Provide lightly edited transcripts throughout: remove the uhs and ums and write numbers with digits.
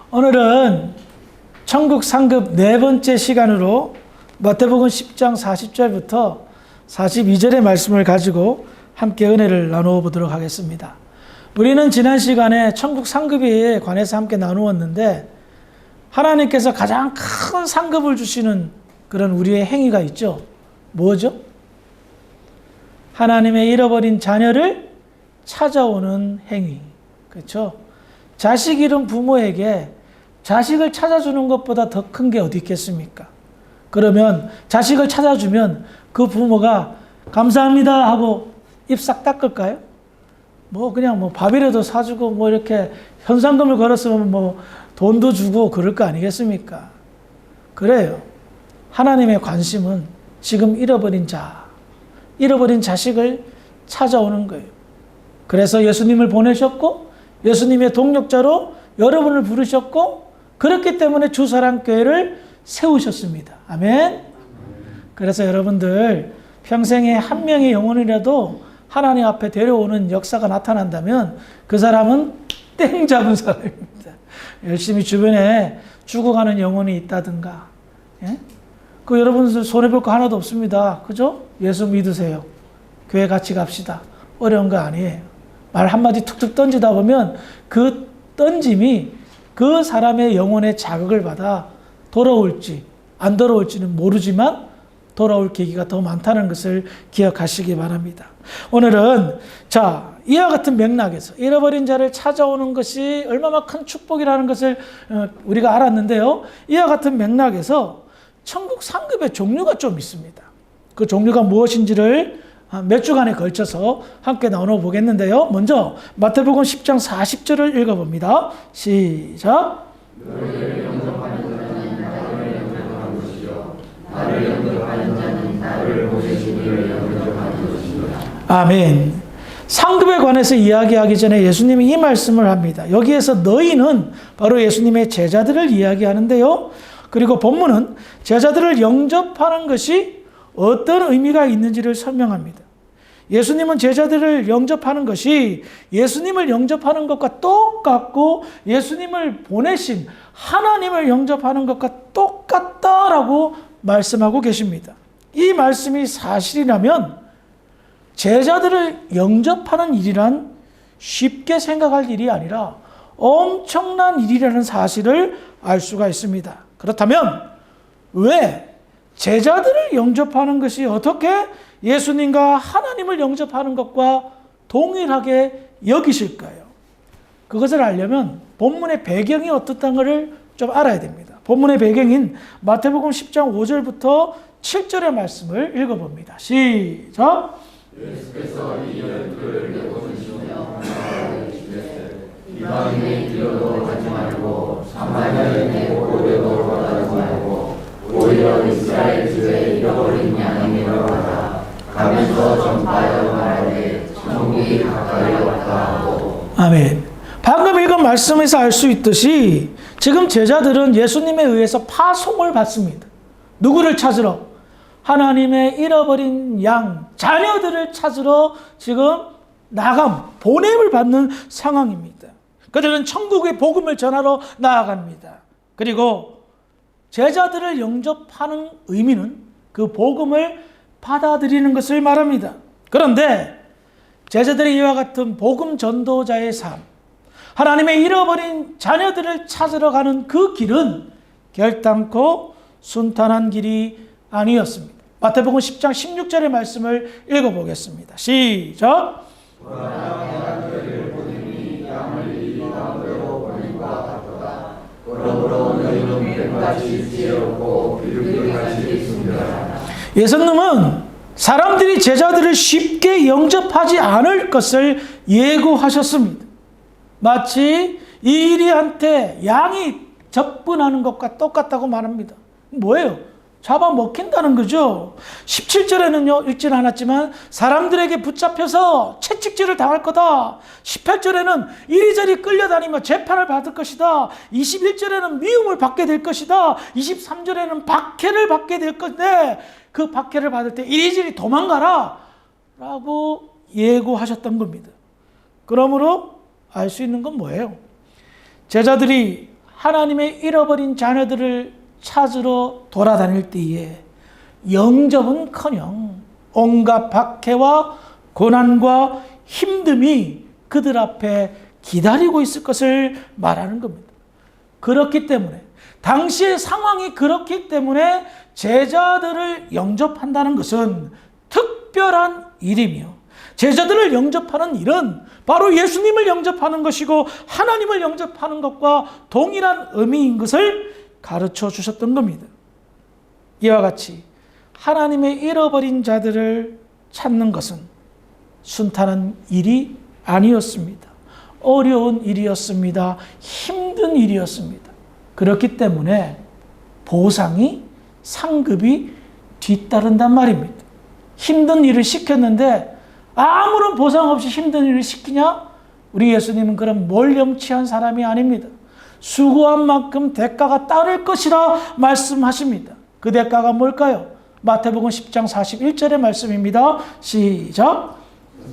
오늘은 천국 상급 네 번째 시간으로 마태복음 10장 40절부터 42절의 말씀을 가지고 함께 은혜를 나누어 보도록 하겠습니다. 우리는 지난 시간에 천국 상급에 관해서 함께 나누었는데, 하나님께서 가장 큰 상급을 주시는 그런 우리의 행위가 있죠. 뭐죠? 하나님의 잃어버린 자녀를 찾아오는 행위. 그렇죠? 자식 잃은 부모에게 자식을 찾아주는 것보다 더 큰 게 어디 있겠습니까? 그러면 자식을 찾아주면 그 부모가 감사합니다 하고 입 싹 닦을까요? 그냥 밥이라도 사주고 이렇게 현상금을 걸었으면 돈도 주고 그럴 거 아니겠습니까? 그래요. 하나님의 관심은 지금 잃어버린 자식을 찾아오는 거예요. 그래서 예수님을 보내셨고, 예수님의 동력자로 여러분을 부르셨고, 그렇기 때문에 주사랑교회를 세우셨습니다. 아멘. 그래서 여러분들 평생에 한 명의 영혼이라도 하나님 앞에 데려오는 역사가 나타난다면 그 사람은 땡 잡은 사람입니다. 열심히 주변에 죽어가는 영혼이 있다든가, 그 여러분들 손해볼 거 하나도 없습니다. 그죠? 예수 믿으세요. 교회 같이 갑시다. 어려운 거 아니에요. 말 한마디 툭툭 던지다 보면 그 던짐이 그 사람의 영혼에 자극을 받아 돌아올지 안 돌아올지는 모르지만 돌아올 계기가 더 많다는 것을 기억하시기 바랍니다. 오늘은 이와 같은 맥락에서 잃어버린 자를 찾아오는 것이 얼마나 큰 축복이라는 것을 우리가 알았는데요. 이와 같은 맥락에서 천국 상급의 종류가 좀 있습니다. 그 종류가 무엇인지를 몇 주간에 걸쳐서 함께 나눠 보겠는데요. 먼저 마태복음 10장 40절을 읽어봅니다. 시작. 너희를 영접하는 자는 나를 영접하는 것이요, 나를 영접하는 자는 나를 보내신 이를 영접하는 것이니라. 아멘. 상급에 관해서 이야기하기 전에 예수님이 이 말씀을 합니다. 여기에서 너희는 바로 예수님의 제자들을 이야기하는데요. 그리고 본문은 제자들을 영접하는 것이 어떤 의미가 있는지를 설명합니다. 예수님은 제자들을 영접하는 것이 예수님을 영접하는 것과 똑같고 예수님을 보내신 하나님을 영접하는 것과 똑같다라고 말씀하고 계십니다. 이 말씀이 사실이라면 제자들을 영접하는 일이란 쉽게 생각할 일이 아니라 엄청난 일이라는 사실을 알 수가 있습니다. 그렇다면 왜 제자들을 영접하는 것이 어떻게 예수님과 하나님을 영접하는 것과 동일하게 여기실까요? 그것을 알려면 본문의 배경이 어떻다는 것을 좀 알아야 됩니다. 본문의 배경인 마태복음 10장 5절부터 7절의 말씀을 읽어봅니다. 시작. 예수께서 이 열두를 내보내시며 이방인의 길로도 가지 말고 사마리아인의 고려도 가지 말고 오히려 이스라엘 집에 잃어버린 양이 일어나라. 가면서 전파하여 말하되 천국이 가까이 왔다 하고. 아멘. 방금 읽은 말씀에서 알 수 있듯이 지금 제자들은 예수님에 의해서 파송을 받습니다. 누구를 찾으러? 하나님의 잃어버린 양, 자녀들을 찾으러 지금 보냄을 받는 상황입니다. 그들은 천국의 복음을 전하러 나아갑니다. 그리고 제자들을 영접하는 의미는 그 복음을 받아들이는 것을 말합니다. 그런데 제자들의 이와 같은 복음 전도자의 삶, 하나님의 잃어버린 자녀들을 찾으러 가는 그 길은 결단코 순탄한 길이 아니었습니다. 마태복음 10장 16절의 말씀을 읽어보겠습니다. 시작. 예수님은 사람들이 제자들을 쉽게 영접하지 않을 것을 예고하셨습니다. 마치 이리한테 양이 접근하는 것과 똑같다고 말합니다. 뭐예요? 잡아먹힌다는 거죠. 17절에는요, 읽진 않았지만 사람들에게 붙잡혀서 채찍질을 당할 거다. 18절에는 이리저리 끌려다니며 재판을 받을 것이다. 21절에는 미움을 받게 될 것이다. 23절에는 박해를 받게 될 건데 그 박해를 받을 때 이리저리 도망가라 라고 예고하셨던 겁니다. 그러므로 알 수 있는 건 뭐예요? 제자들이 하나님의 잃어버린 자녀들을 찾으러 돌아다닐 때에 영접은커녕 온갖 박해와 고난과 힘듦이 그들 앞에 기다리고 있을 것을 말하는 겁니다. 그렇기 때문에 당시의 상황이 그렇기 때문에 제자들을 영접한다는 것은 특별한 일이며, 제자들을 영접하는 일은 바로 예수님을 영접하는 것이고 하나님을 영접하는 것과 동일한 의미인 것을 가르쳐 주셨던 겁니다. 이와 같이 하나님의 잃어버린 자들을 찾는 것은 순탄한 일이 아니었습니다. 어려운 일이었습니다. 힘든 일이었습니다. 그렇기 때문에 보상이, 상급이 뒤따른단 말입니다. 힘든 일을 시켰는데 아무런 보상 없이 힘든 일을 시키냐? 우리 예수님은 그런 몰염치한 사람이 아닙니다. 수고한 만큼 대가가 따를 것이라 말씀하십니다. 그 대가가 뭘까요? 마태복음 10장 41절의 말씀입니다. 시작.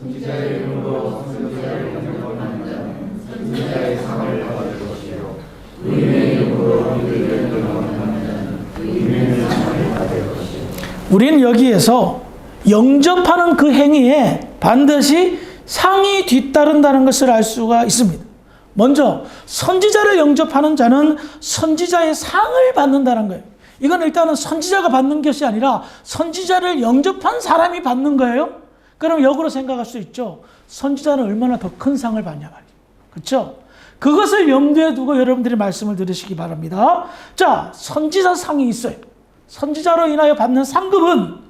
선지자의 이름으로 선지자를 영접하는 자는 선지자의 상을 받을 것이요 의인의 이름으로 의인을 영접하는 자는 의인의 상을 받을 것이요. 우리는 여기에서 영접하는 그 행위에 반드시 상이 뒤따른다는 것을 알 수가 있습니다. 먼저 선지자를 영접하는 자는 선지자의 상을 받는다는 거예요. 이건 일단은 선지자가 받는 것이 아니라 선지자를 영접한 사람이 받는 거예요. 그럼 역으로 생각할 수 있죠. 선지자는 얼마나 더 큰 상을 받냐 말이에요. 그렇죠? 그것을 염두에 두고 여러분들이 말씀을 들으시기 바랍니다. 자, 선지자 상이 있어요. 선지자로 인하여 받는 상급은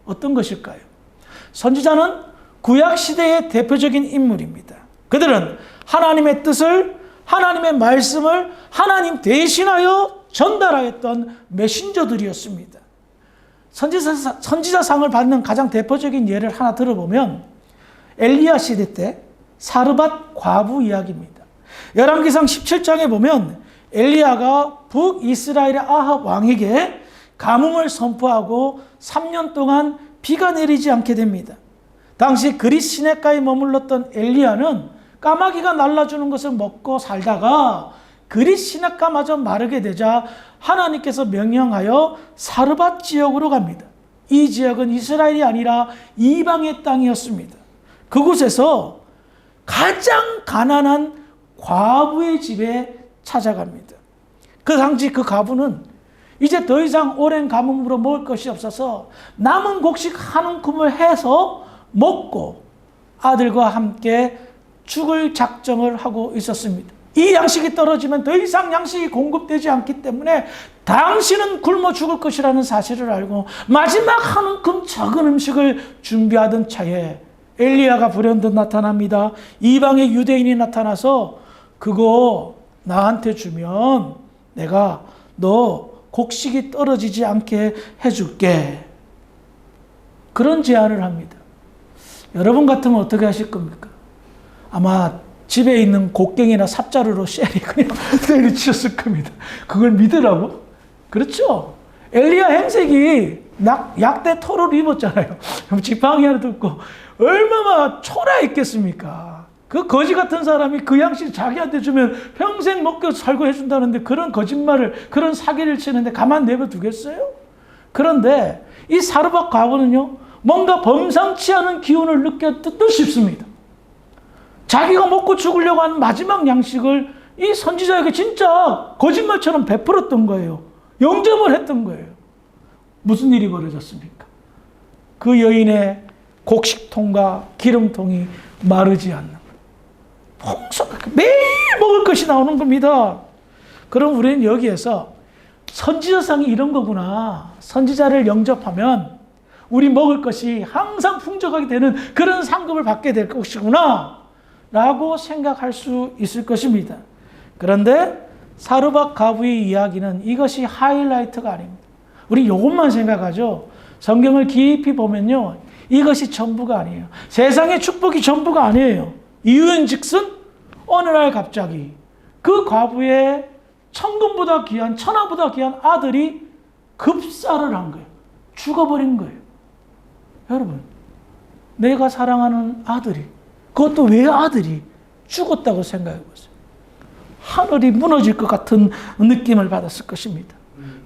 어떤 것일까요? 선지자는 구약시대의 대표적인 인물입니다. 그들은 하나님의 뜻을, 하나님의 말씀을 하나님 대신하여 전달하였던 메신저들이었습니다. 선지자상을 받는 가장 대표적인 예를 하나 들어보면 엘리야 시대 때 사르밧 과부 이야기입니다. 열왕기상 17장에 보면 엘리야가 북이스라엘의 아합 왕에게 가뭄을 선포하고 3년 동안 비가 내리지 않게 됩니다. 당시 그릿 시내가에 머물렀던 엘리야는 까마귀가 날라주는 것을 먹고 살다가 그릿 시내가마저 마르게 되자 하나님께서 명령하여 사르밧 지역으로 갑니다. 이 지역은 이스라엘이 아니라 이방의 땅이었습니다. 그곳에서 가장 가난한 과부의 집에 찾아갑니다. 그 당시 그 과부는 이제 더 이상 오랜 가뭄으로 먹을 것이 없어서 남은 곡식 한 움큼을 해서 먹고 아들과 함께 죽을 작정을 하고 있었습니다. 이 양식이 떨어지면 더 이상 양식이 공급되지 않기 때문에 당신은 굶어 죽을 것이라는 사실을 알고 마지막 한 움큼 적은 음식을 준비하던 차에 엘리야가 불현듯 나타납니다. 이방의 유대인이 나타나서 그거 나한테 주면 내가 너 곡식이 떨어지지 않게 해줄게. 그런 제안을 합니다. 여러분 같으면 어떻게 하실 겁니까? 아마 집에 있는 곡괭이나 삽자루로 쉐리 그냥 때려치웠을 겁니다. 그걸 믿으라고? 그렇죠? 엘리야 행색이 약대 토를 입었잖아요. 지팡이 하나 들고 얼마나 초라했겠습니까? 그 거지 같은 사람이 그 양식 자기한테 주면 평생 먹고 살고 해준다는데 그런 거짓말을, 그런 사기를 치는데 가만 내버 두겠어요? 그런데 이 사르밧 과부는요, 뭔가 범상치 않은 기운을 느꼈듯 싶습니다. 자기가 먹고 죽으려고 하는 마지막 양식을 이 선지자에게 진짜 거짓말처럼 베풀었던 거예요. 영접을 했던 거예요. 무슨 일이 벌어졌습니까? 그 여인의 곡식통과 기름통이 마르지 않는 거예요. 풍성하게 매일 먹을 것이 나오는 겁니다. 그럼 우리는 여기에서 선지자상이 이런 거구나. 선지자를 영접하면 우리 먹을 것이 항상 풍족하게 되는 그런 상급을 받게 될 것이구나 라고 생각할 수 있을 것입니다. 그런데 사르밧 과부의 이야기는 이것이 하이라이트가 아닙니다. 우리 이것만 생각하죠. 성경을 깊이 보면요, 이것이 전부가 아니에요. 세상의 축복이 전부가 아니에요. 이유인즉슨 어느 날 갑자기 그 과부의 천금보다 귀한, 천하보다 귀한 아들이 급사를 한 거예요. 죽어버린 거예요. 여러분, 내가 사랑하는 아들이, 그것도 왜 아들이 죽었다고 생각해 보세요. 하늘이 무너질 것 같은 느낌을 받았을 것입니다.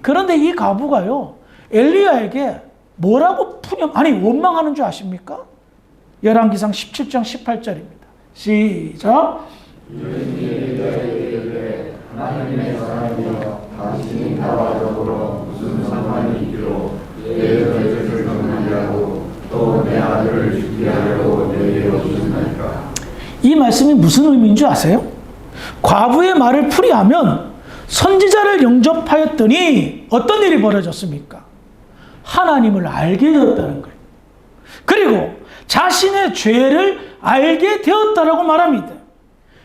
그런데 이 과부가요, 엘리야에게 뭐라고 아니 원망하는 줄 아십니까? 열왕기상 17장 18절입니다. 시작. 하나님의 사람이여 당신이 나와 더불어 무슨 상관이 있기로 내 죄를 정하려고 또 내 아들을 죽게 하려고 내게 오셨나이까. 이 말씀이 무슨 의미인 줄 아세요? 과부의 말을 풀이하면 선지자를 영접하였더니 어떤 일이 벌어졌습니까? 하나님을 알게 되었다는 거예요. 그리고 자신의 죄를 알게 되었다라고 말합니다.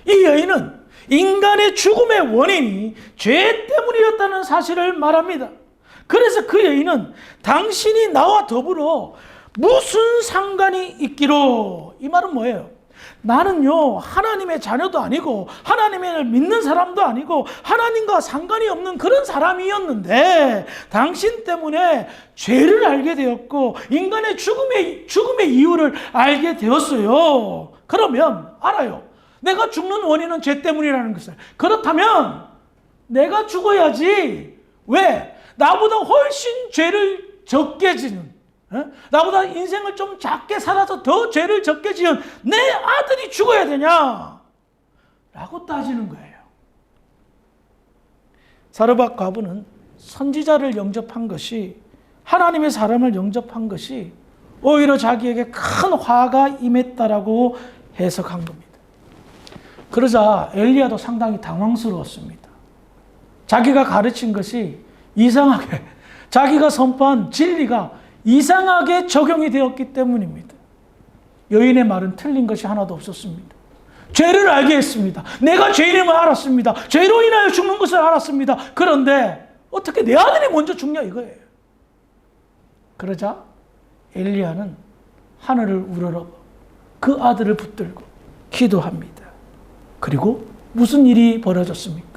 이 여인은 인간의 죽음의 원인이 죄 때문이었다는 사실을 말합니다. 그래서 그 여인은 당신이 나와 더불어 무슨 상관이 있기로, 이 말은 뭐예요? 나는요 하나님의 자녀도 아니고 하나님을 믿는 사람도 아니고 하나님과 상관이 없는 그런 사람이었는데 당신 때문에 죄를 알게 되었고 인간의 죽음의 이유를 알게 되었어요. 그러면 알아요. 내가 죽는 원인은 죄 때문이라는 것을. 그렇다면 내가 죽어야지. 왜? 나보다 훨씬 죄를 적게 지는, 나보다 인생을 좀 작게 살아서 더 죄를 적게 지은 내 아들이 죽어야 되냐? 라고 따지는 거예요. 사르밧 과부는 선지자를 영접한 것이, 하나님의 사람을 영접한 것이 오히려 자기에게 큰 화가 임했다라고 해석한 겁니다. 그러자 엘리야도 상당히 당황스러웠습니다. 자기가 가르친 것이 이상하게, 자기가 선포한 진리가 이상하게 적용이 되었기 때문입니다. 여인의 말은 틀린 것이 하나도 없었습니다. 죄를 알게 했습니다. 내가 죄인임을 알았습니다. 죄로 인하여 죽는 것을 알았습니다. 그런데 어떻게 내 아들이 먼저 죽냐 이거예요. 그러자 엘리야는 하늘을 우러러 그 아들을 붙들고 기도합니다. 그리고 무슨 일이 벌어졌습니까?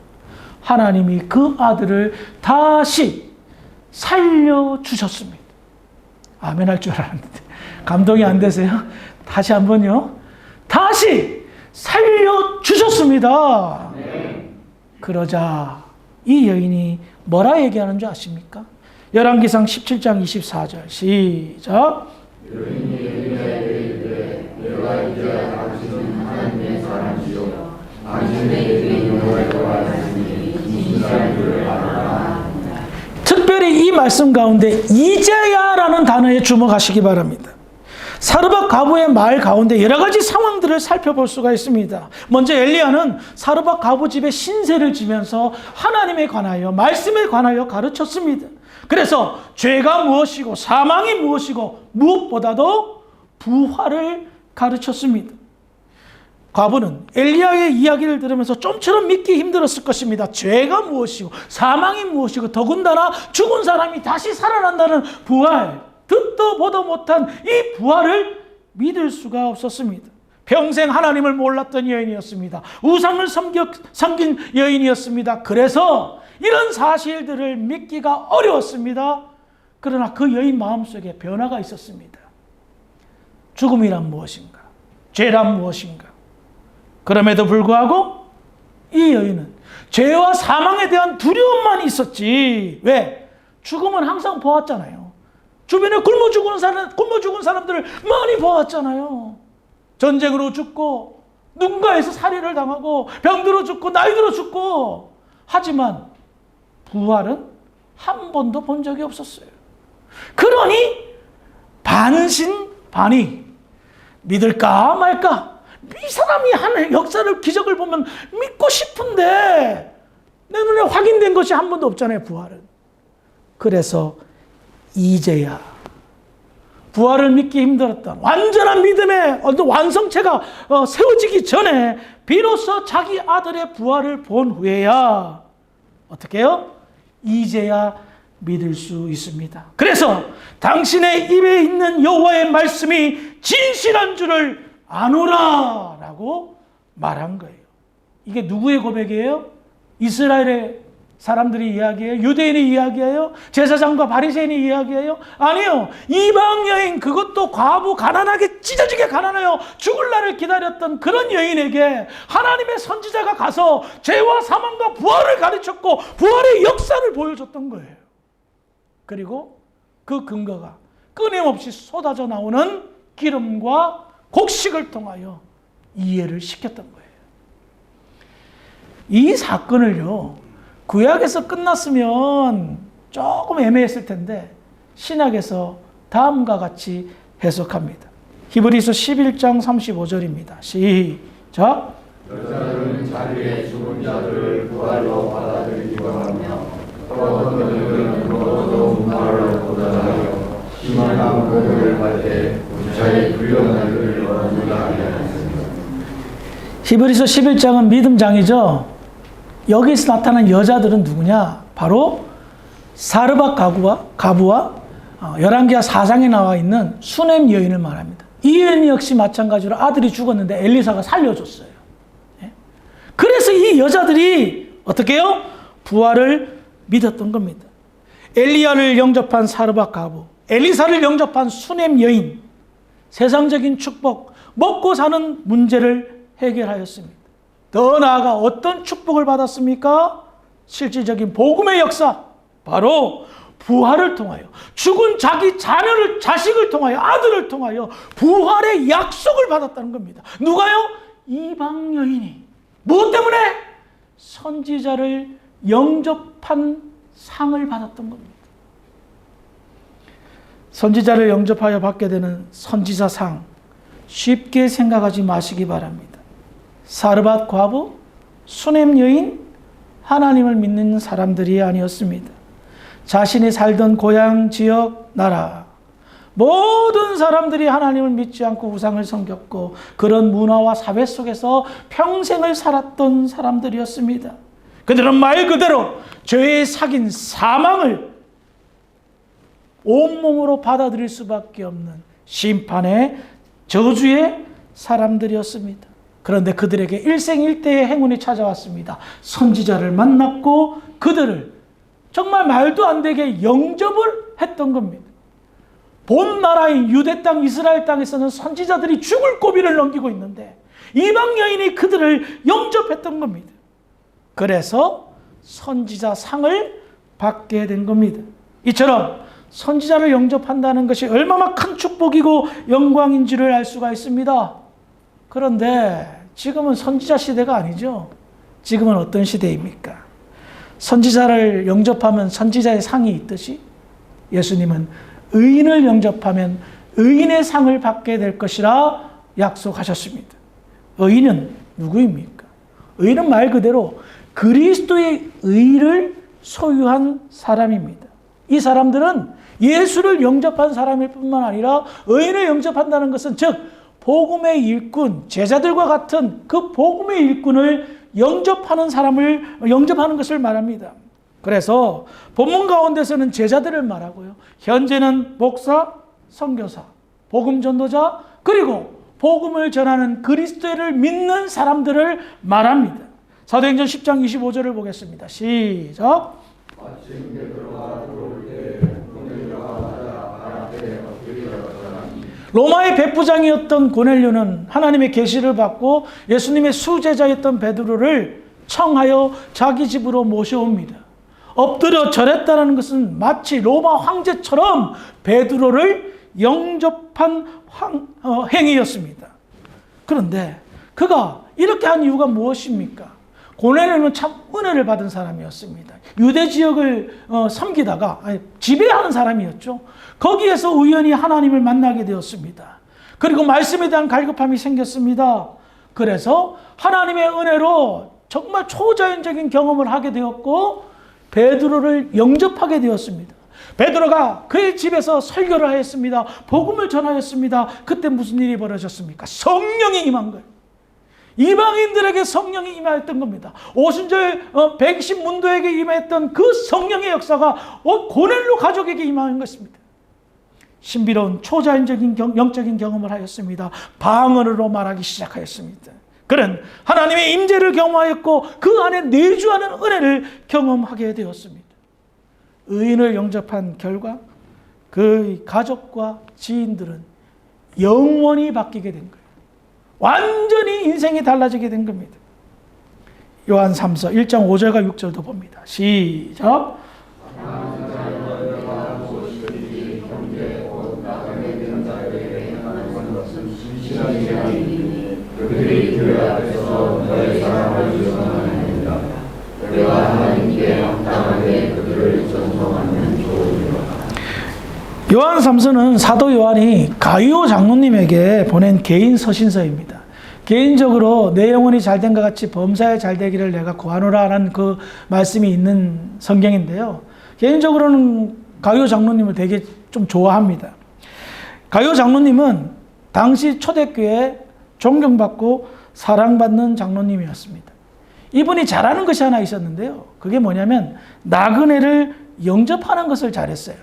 하나님이 그 아들을 다시 살려주셨습니다. 아멘 할 줄 알았는데 감동이 안 되세요? 다시 한번요. 다시 살려주셨습니다. 그러자 이 여인이 뭐라 얘기하는 줄 아십니까? 열왕기상 17장 24절 시작. 여인이 엘리야에게 이르되 내가 이제 당신은 하나님의 사람이요 당신의 이름이 여호와라고 하시니 무슨 사람들을 알아라. 특별히 이 말씀 가운데 이제야라는 단어에 주목하시기 바랍니다. 사르밧 과부의 말 가운데 여러 가지 상황들을 살펴볼 수가 있습니다. 먼저 엘리야는 사르밧 과부 집에 신세를 지면서 하나님에 관하여, 말씀에 관하여 가르쳤습니다. 그래서 죄가 무엇이고 사망이 무엇이고 무엇보다도 부활을 가르쳤습니다. 과부는 엘리야의 이야기를 들으면서 좀처럼 믿기 힘들었을 것입니다. 죄가 무엇이고 사망이 무엇이고 더군다나 죽은 사람이 다시 살아난다는 부활, 듣도 보도 못한 이 부활을 믿을 수가 없었습니다. 평생 하나님을 몰랐던 여인이었습니다. 우상을 섬긴 여인이었습니다. 그래서 이런 사실들을 믿기가 어려웠습니다. 그러나 그 여인 마음속에 변화가 있었습니다. 죽음이란 무엇인가? 죄란 무엇인가? 그럼에도 불구하고 이 여인은 죄와 사망에 대한 두려움만 있었지. 왜? 죽음은 항상 보았잖아요. 주변에 굶어 죽은 사람들을 많이 보았잖아요. 전쟁으로 죽고 누군가에서 살해를 당하고 병들어 죽고 나이 들어 죽고. 하지만 부활은 한 번도 본 적이 없었어요. 그러니 반신반의, 믿을까 말까. 이 사람이 하는 역사를, 기적을 보면 믿고 싶은데 내 눈에 확인된 것이 한 번도 없잖아요, 부활은. 그래서 이제야 부활을 믿기 힘들었던 완전한 믿음의 어떤 완성체가 세워지기 전에 비로소 자기 아들의 부활을 본 후에야 어떻게 해요? 이제야 믿을 수 있습니다. 그래서 당신의 입에 있는 여호와의 말씀이 진실한 줄을 아노라 라고 말한 거예요. 이게 누구의 고백이에요? 이스라엘의 사람들이 이야기해요? 유대인이 이야기해요? 제사장과 바리새인이 이야기해요? 아니요. 이방 여인, 그것도 과부, 가난하게 찢어지게 가난해요. 죽을 날을 기다렸던 그런 여인에게 하나님의 선지자가 가서 죄와 사망과 부활을 가르쳤고 부활의 역사를 보여줬던 거예요. 그리고 그 근거가 끊임없이 쏟아져 나오는 기름과 곡식을 통하여 이해를 시켰던 거예요. 이 사건을요, 구약에서 끝났으면 조금 애매했을 텐데 신약에서 다음과 같이 해석합니다. 히브리서 11장 35절입니다. 시작. 여자들은 자기의 죽은 자들을 부활로 받아들이기도 하며 또 어떤 이들은 그것도 부활로 보다하여 심한 고통을 받되 부차의 불려나기를 원하느라 하였습니다. 히브리서 11장은 믿음장이죠. 여기서 나타난 여자들은 누구냐? 바로 사르밧 가부와 열왕기하 4장에 나와 있는 수넴 여인을 말합니다. 이 여인 역시 마찬가지로 아들이 죽었는데 엘리사가 살려줬어요. 그래서 이 여자들이 어떻게 해요? 부활을 믿었던 겁니다. 엘리야를 영접한 사르밧 가부, 엘리사를 영접한 수넴 여인, 세상적인 축복, 먹고 사는 문제를 해결하였습니다. 더 나아가 어떤 축복을 받았습니까? 실질적인 복음의 역사, 바로 부활을 통하여, 죽은 자기 자식을 통하여, 아들을 통하여 부활의 약속을 받았다는 겁니다. 누가요? 이방 여인이. 무엇 때문에? 선지자를 영접한 상을 받았던 겁니다. 선지자를 영접하여 받게 되는 선지자상, 쉽게 생각하지 마시기 바랍니다. 사르밧 과부, 수넴 여인, 하나님을 믿는 사람들이 아니었습니다. 자신이 살던 고향, 지역, 나라, 모든 사람들이 하나님을 믿지 않고 우상을 섬겼고 그런 문화와 사회 속에서 평생을 살았던 사람들이었습니다. 그들은 말 그대로 죄의 삭인 사망을 온몸으로 받아들일 수밖에 없는 심판의 저주의 사람들이었습니다. 그런데 그들에게 일생일대의 행운이 찾아왔습니다. 선지자를 만났고 그들을 정말 말도 안 되게 영접을 했던 겁니다. 본 나라인 유대 땅, 이스라엘 땅에서는 선지자들이 죽을 고비를 넘기고 있는데 이방 여인이 그들을 영접했던 겁니다. 그래서 선지자 상을 받게 된 겁니다. 이처럼 선지자를 영접한다는 것이 얼마나 큰 축복이고 영광인지를 알 수가 있습니다. 그런데 지금은 선지자 시대가 아니죠. 지금은 어떤 시대입니까? 선지자를 영접하면 선지자의 상이 있듯이 예수님은 의인을 영접하면 의인의 상을 받게 될 것이라 약속하셨습니다. 의인은 누구입니까? 의인은 말 그대로 그리스도의 의를 소유한 사람입니다. 이 사람들은 예수를 영접한 사람일 뿐만 아니라 의인을 영접한다는 것은 즉 복음의 일꾼, 제자들과 같은 그 복음의 일꾼을 영접하는 사람을 영접하는 것을 말합니다. 그래서 본문 가운데서는 제자들을 말하고요. 현재는 목사, 선교사, 복음 전도자, 그리고 복음을 전하는 그리스도를 믿는 사람들을 말합니다. 사도행전 10장 25절을 보겠습니다. 시작. 마침 베드로가 들어올 때 고넬료가 앞에 엎드리었더니 로마의 백부장이었던 고넬료는 하나님의 계시를 받고 예수님의 수제자였던 베드로를 청하여 자기 집으로 모셔옵니다. 엎드려 절했다는 것은 마치 로마 황제처럼 베드로를 영접한 행위였습니다. 그런데 그가 이렇게 한 이유가 무엇입니까? 고넬료는 참 은혜를 받은 사람이었습니다. 유대 지역을 섬기다가 지배하는 사람이었죠. 거기에서 우연히 하나님을 만나게 되었습니다. 그리고 말씀에 대한 갈급함이 생겼습니다. 그래서 하나님의 은혜로 정말 초자연적인 경험을 하게 되었고 베드로를 영접하게 되었습니다. 베드로가 그의 집에서 설교를 하였습니다. 복음을 전하였습니다. 그때 무슨 일이 벌어졌습니까? 성령이 임한 거예요. 이방인들에게 성령이 임하였던 겁니다. 오순절 백신 문도에게 임했던 그 성령의 역사가 고넬료 가족에게 임한 것입니다. 신비로운 초자연적인 영적인 경험을 하였습니다. 방언으로 말하기 시작하였습니다. 그는 하나님의 임재를 경험하였고 그 안에 내주하는 은혜를 경험하게 되었습니다. 의인을 영접한 결과 그 가족과 지인들은 영원히 바뀌게 된 거예요. 완전히 인생이 달라지게 된 겁니다. 요한 3서 1장 5절과 6절도 봅니다. 시작. 그들이 교회 앞에서 너의 사랑을 증언하느니라. 내가 하나님께 합당하게 그들을 전송하면 좋으리라. 요한 3서는 사도 요한이 가이오 장로님에게 보낸 개인 서신서입니다. 개인적으로 내 영혼이 잘된 것 같이 범사에 잘되기를 내가 구하노라 라는 그 말씀이 있는 성경인데요. 개인적으로는 가이오 장로님을 되게 좀 좋아합니다. 가이오 장로님은 당시 초대교회 존경받고 사랑받는 장로님이었습니다. 이분이 잘하는 것이 하나 있었는데요. 그게 뭐냐면 나그네를 영접하는 것을 잘했어요.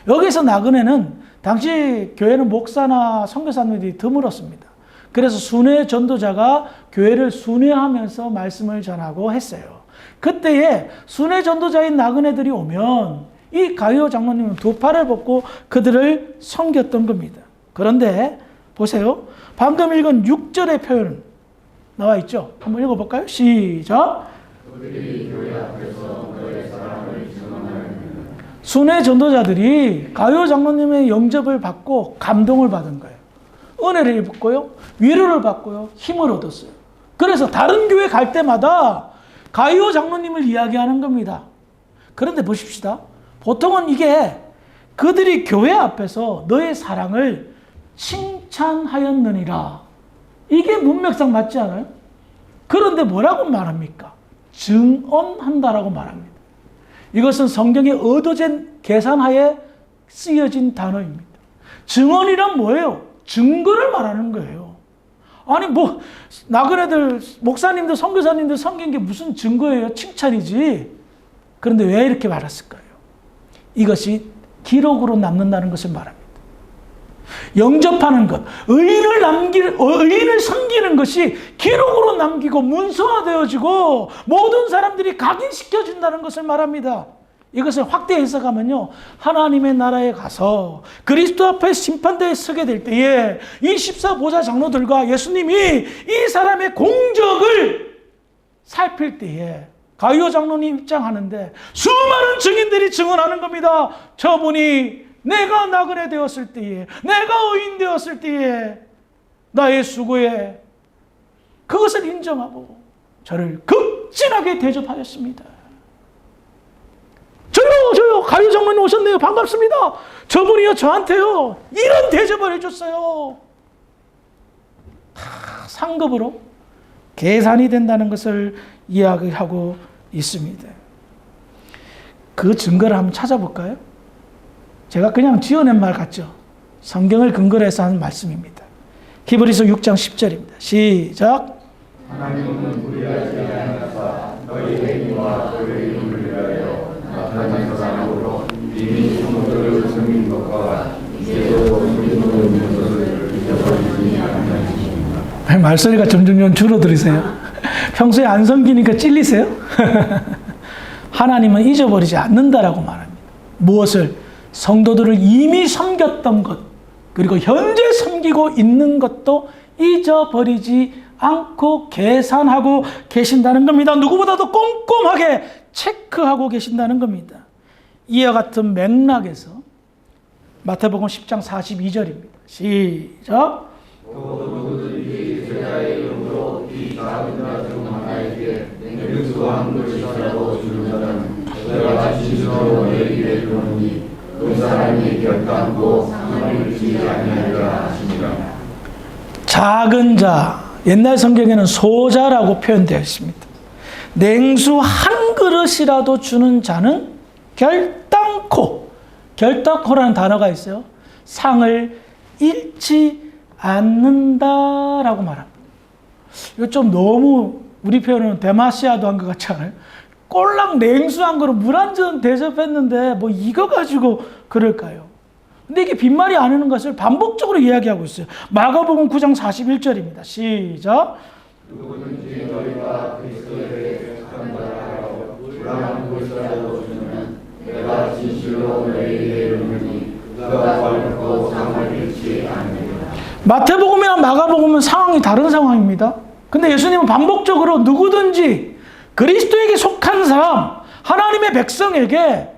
여기서 나그네는 당시 교회는 목사나 선교사님들이 드물었습니다. 그래서 순회 전도자가 교회를 순회하면서 말씀을 전하고 했어요. 그때에 순회 전도자인 나그네들이 오면 이 가이오 장로님은 두 팔을 벗고 그들을 섬겼던 겁니다. 그런데 보세요. 방금 읽은 6절의 표현 나와 있죠? 한번 읽어볼까요? 시작. 순회 전도자들이 가이오 장로님의 영접을 받고 감동을 받은 거예요. 은혜를 입었고요. 위로를 받고요. 힘을 얻었어요. 그래서 다른 교회 갈 때마다 가이오 장로님을 이야기하는 겁니다. 그런데 보십시다. 보통은 이게 그들이 교회 앞에서 너의 사랑을 칭찬하였느니라. 이게 문맥상 맞지 않아요? 그런데 뭐라고 말합니까? 증언한다라고 말합니다. 이것은 성경에 얻어진 계산하에 쓰여진 단어입니다. 증언이란 뭐예요? 증거를 말하는 거예요. 아니 뭐 나그네들, 목사님들, 선교사님들 섬긴 게 무슨 증거예요? 칭찬이지. 그런데 왜 이렇게 말했을까요? 이것이 기록으로 남는다는 것을 말합니다. 영접하는 것, 의인을 섬기는 것이 기록으로 남기고 문서화되어지고 모든 사람들이 각인시켜준다는 것을 말합니다. 이것을 확대 해석하면요, 하나님의 나라에 가서 그리스도 앞에 심판대에 서게 될 때에 이 14보좌 장로들과 예수님이 이 사람의 공적을 살필 때에 가이오 장로님 입장하는데 수많은 증인들이 증언하는 겁니다. 저분이 내가 나그네 되었을 때에, 내가 의인 되었을 때에 나의 수고에 그것을 인정하고 저를 극진하게 대접하였습니다. 저요 가이오 장로님 오셨네요. 반갑습니다. 저분이요 저한테요 이런 대접을 해줬어요. 다 상급으로 계산이 된다는 것을 이야기하고 있습니다. 그 증거를 한번 찾아볼까요? 제가 그냥 지어낸 말 같죠? 성경을 근거로 해서 하는 말씀입니다. 히브리서 6장 10절입니다. 시작. 하나님은 우리가 제안하사 너희 행위와 그의 이름을 위하여 나타난 사람으로 이미 성도를 섬긴 것과 이제도 섬기고 있는 것을 잊어버리지 않으십니다. 말소리가 점점 줄어들으세요? 평소에 안 섬기니까 찔리세요? 하나님은 잊어버리지 않는다라고 말합니다. 무엇을? 성도들을 이미 섬겼던 것, 그리고 현재 섬기고 있는 것도 잊어버리지 않고 계산하고 계신다는 겁니다. 누구보다도 꼼꼼하게 체크하고 계신다는 겁니다. 이와 같은 맥락에서 마태복음 10장 42절입니다. 시작. 또 누구든지 제자의 이름으로 이 작은 자 중 하나에게 냉수와 한 그릇이라도 주는 자는 내가 진실로 너희에게 이르노니 그 사람이 결단코 상을 주지 아니하리라 하시니라. 작은 자, 옛날 성경에는 소자라고 표현되어 있습니다. 냉수 한 그릇이라도 주는 자는 결단코라는 단어가 있어요. 상을 잃지 않는다라고 말합니다. 이거 좀 너무 우리 표현은 데마시아도 한 것 같지 않아요? 꼴랑 냉수 한 그릇 물 한 잔 대접했는데 뭐 이거 가지고 그럴까요? 근데 이게 빈말이 아니는 것을 반복적으로 이야기하고 있어요. 마가복음 9장 41절입니다. 시작. 누구든지 너희가 그리스도에게 속한 자라고 불안한 것이라도 주면 내가 진실로 너희에게 이르노니 그가 결코 상을 잃지 않으리라. 마태복음이나 마가복음은 상황이 다른 상황입니다. 근데 예수님은 반복적으로 누구든지 그리스도에게 속한 사람, 하나님의 백성에게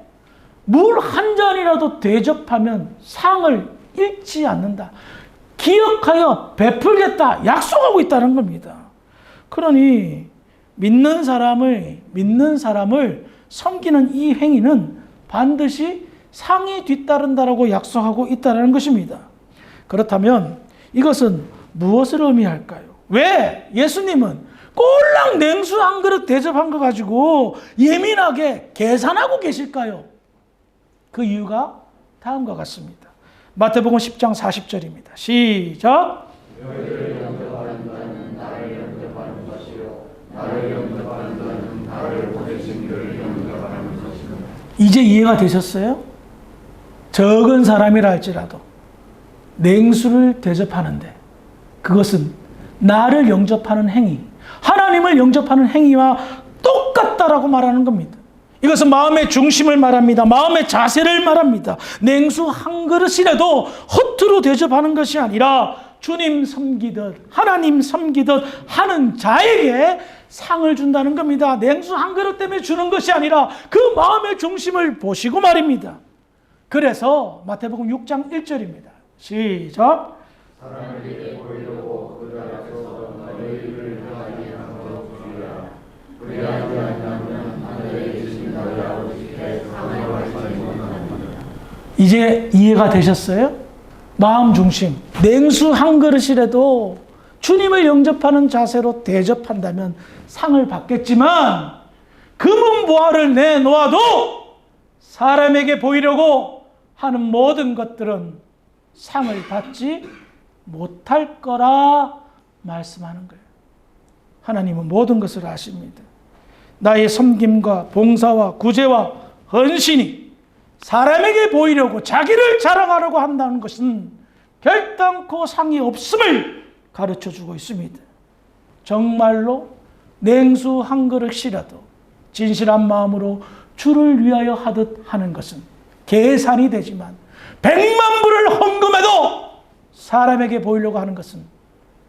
물 한 잔이라도 대접하면 상을 잃지 않는다. 기억하여 베풀겠다. 약속하고 있다는 겁니다. 그러니 믿는 사람을 섬기는 이 행위는 반드시 상이 뒤따른다라고 약속하고 있다는 것입니다. 그렇다면 이것은 무엇을 의미할까요? 왜 예수님은 꼴랑 냉수 한 그릇 대접한 거 가지고 예민하게 계산하고 계실까요? 그 이유가 다음과 같습니다. 마태복음 10장 40절입니다. 시작. 너희를 영접하는 자는 나를 영접하는 것이요 나를 영접하는 자는 나를 보내신 그를 영접하는 것이요. 이제 이해가 되셨어요? 적은 사람이라 할지라도 냉수를 대접하는데 그것은 나를 영접하는 행위, 하나님을 영접하는 행위와 똑같다라고 말하는 겁니다. 이것은 마음의 중심을 말합니다. 마음의 자세를 말합니다. 냉수 한 그릇이라도 허투루 대접하는 것이 아니라 주님 섬기듯 하나님 섬기듯 하는 자에게 상을 준다는 겁니다. 냉수 한 그릇 때문에 주는 것이 아니라 그 마음의 중심을 보시고 말입니다. 그래서 마태복음 6장 1절입니다. 시작. 사람에게 보이려고 그들 앞에서 너희를 향하여 함으로 주리라. 그리하지 않으면 하늘에 계신 너희 아버지께 상하지 못하느니라. 이제 이해가 되셨어요? 마음 중심. 냉수 한 그릇이라도 주님을 영접하는 자세로 대접한다면 상을 받겠지만 금은 보화를 내놓아도 사람에게 보이려고 하는 모든 것들은 상을 받지 못할 거라 말씀하는 거예요. 하나님은 모든 것을 아십니다. 나의 섬김과 봉사와 구제와 헌신이 사람에게 보이려고 자기를 자랑하려고 한다는 것은 결단코 상이 없음을 가르쳐주고 있습니다. 정말로 냉수 한 그릇이라도 진실한 마음으로 주를 위하여 하듯 하는 것은 계산이 되지만 100만 불을 헌금해도 사람에게 보이려고 하는 것은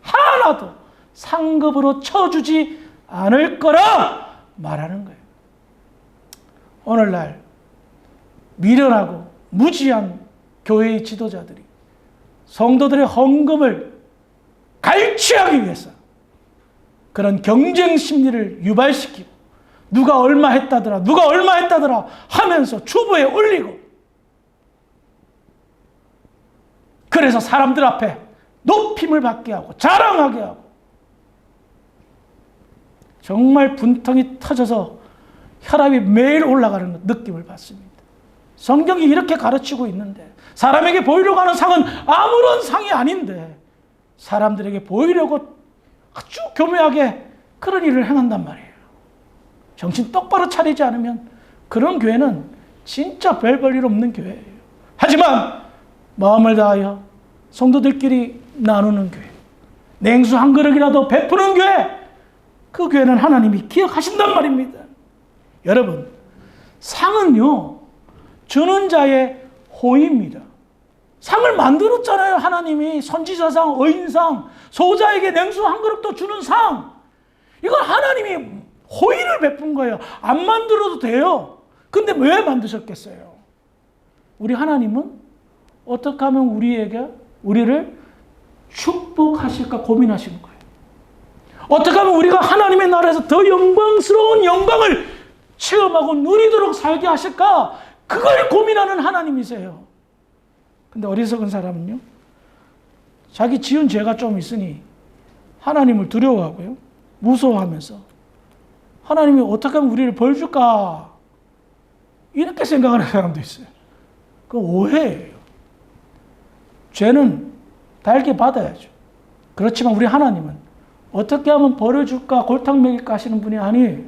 하나도 상급으로 쳐주지 않을 거라 말하는 거예요. 오늘날 미련하고 무지한 교회의 지도자들이 성도들의 헌금을 갈취하기 위해서 그런 경쟁 심리를 유발시키고 누가 얼마 했다더라 하면서 주보에 올리고 그래서 사람들 앞에 높임을 받게 하고 자랑하게 하고 정말 분통이 터져서 혈압이 매일 올라가는 느낌을 받습니다. 성경이 이렇게 가르치고 있는데 사람에게 보이려고 하는 상은 아무런 상이 아닌데 사람들에게 보이려고 아주 교묘하게 그런 일을 행한단 말이에요. 정신 똑바로 차리지 않으면 그런 교회는 진짜 별 일 없는 교회예요. 하지만 마음을 다하여 성도들끼리 나누는 교회, 냉수 한 그릇이라도 베푸는 교회, 그 교회는 하나님이 기억하신단 말입니다. 여러분, 상은요 주는 자의 호의입니다. 상을 만들었잖아요. 하나님이 선지자상, 의인상, 소자에게 냉수 한 그릇도 주는 상. 이건 하나님이 호의를 베푼 거예요. 안 만들어도 돼요. 근데 왜 만드셨겠어요? 우리 하나님은 어떻게 하면 우리를 축복하실까 고민하시는 거예요. 어떻게 하면 우리가 하나님의 나라에서 더 영광스러운 영광을 체험하고 누리도록 살게 하실까? 그걸 고민하는 하나님이세요. 근데 어리석은 사람은요, 자기 지은 죄가 좀 있으니 하나님을 두려워하고요, 무서워하면서 하나님이 어떻게 하면 우리를 벌 줄까? 이렇게 생각하는 사람도 있어요. 그건 오해예요. 죄는 달게 받아야죠. 그렇지만 우리 하나님은 어떻게 하면 벌을 줄까, 골탕 먹일까 하시는 분이 아니에요.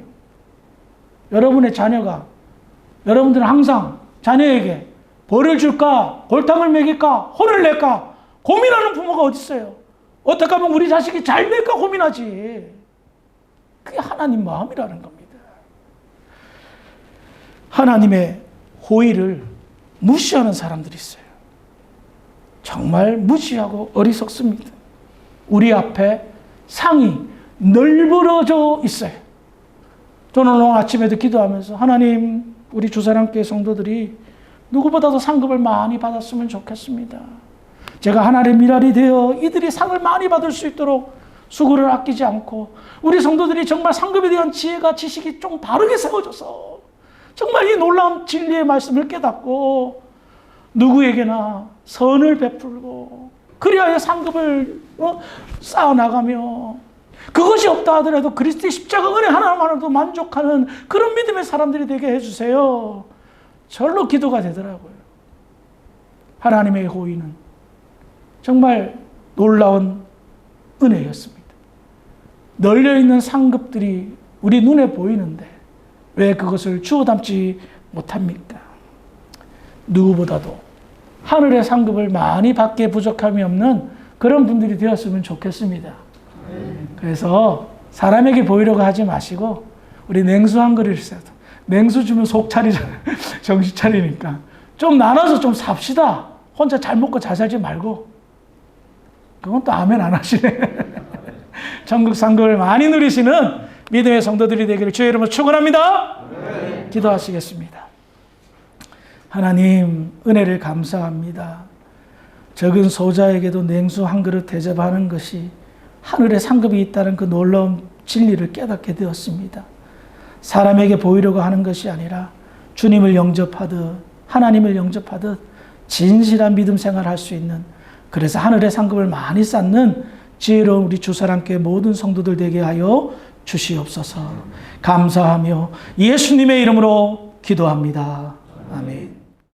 여러분의 자녀가, 여러분들은 항상 자녀에게 벌을 줄까, 골탕을 먹일까, 혼을 낼까 고민하는 부모가 어디 있어요? 어떻게 하면 우리 자식이 잘 될까 고민하지. 그게 하나님 마음이라는 겁니다. 하나님의 호의를 무시하는 사람들이 있어요. 정말 무시하고 어리석습니다. 우리 앞에 상이 널브러져 있어요. 저는 오늘 아침에도 기도하면서 하나님, 우리 주사랑교회 성도들이 누구보다도 상급을 많이 받았으면 좋겠습니다. 제가 하나님의 미랄이 되어 이들이 상을 많이 받을 수 있도록 수고를 아끼지 않고 우리 성도들이 정말 상급에 대한 지혜가 지식이 좀 바르게 세워져서 정말 이 놀라운 진리의 말씀을 깨닫고 누구에게나 선을 베풀고 그리하여 상급을 쌓아나가며 그것이 없다 하더라도 그리스도의 십자가 은혜 하나만으로도 만족하는 그런 믿음의 사람들이 되게 해주세요. 절로 기도가 되더라고요. 하나님의 호의는 정말 놀라운 은혜였습니다. 널려있는 상급들이 우리 눈에 보이는데 왜 그것을 주워 담지 못합니까? 누구보다도 하늘의 상급을 많이 받기에 부족함이 없는 그런 분들이 되었으면 좋겠습니다. 그래서 사람에게 보이려고 하지 마시고 우리 냉수 한 그릇이라도 냉수 주면 속 차리잖아요. 정신 차리니까 좀 나눠서 좀 삽시다. 혼자 잘 먹고 잘 살지 말고. 그건 또 아멘 안 하시네. 천국 상급을 많이 누리시는 믿음의 성도들이 되기를 주의 이름으로 축원합니다. 기도하시겠습니다. 하나님, 은혜를 감사합니다. 적은 소자에게도 냉수 한 그릇 대접하는 것이 하늘의 상급이 있다는 그 놀라운 진리를 깨닫게 되었습니다. 사람에게 보이려고 하는 것이 아니라 주님을 영접하듯 하나님을 영접하듯 진실한 믿음 생활할 수 있는, 그래서 하늘의 상급을 많이 쌓는 지혜로운 우리 주사랑교회 모든 성도들 되게 하여 주시옵소서. 감사하며 예수님의 이름으로 기도합니다. 아멘.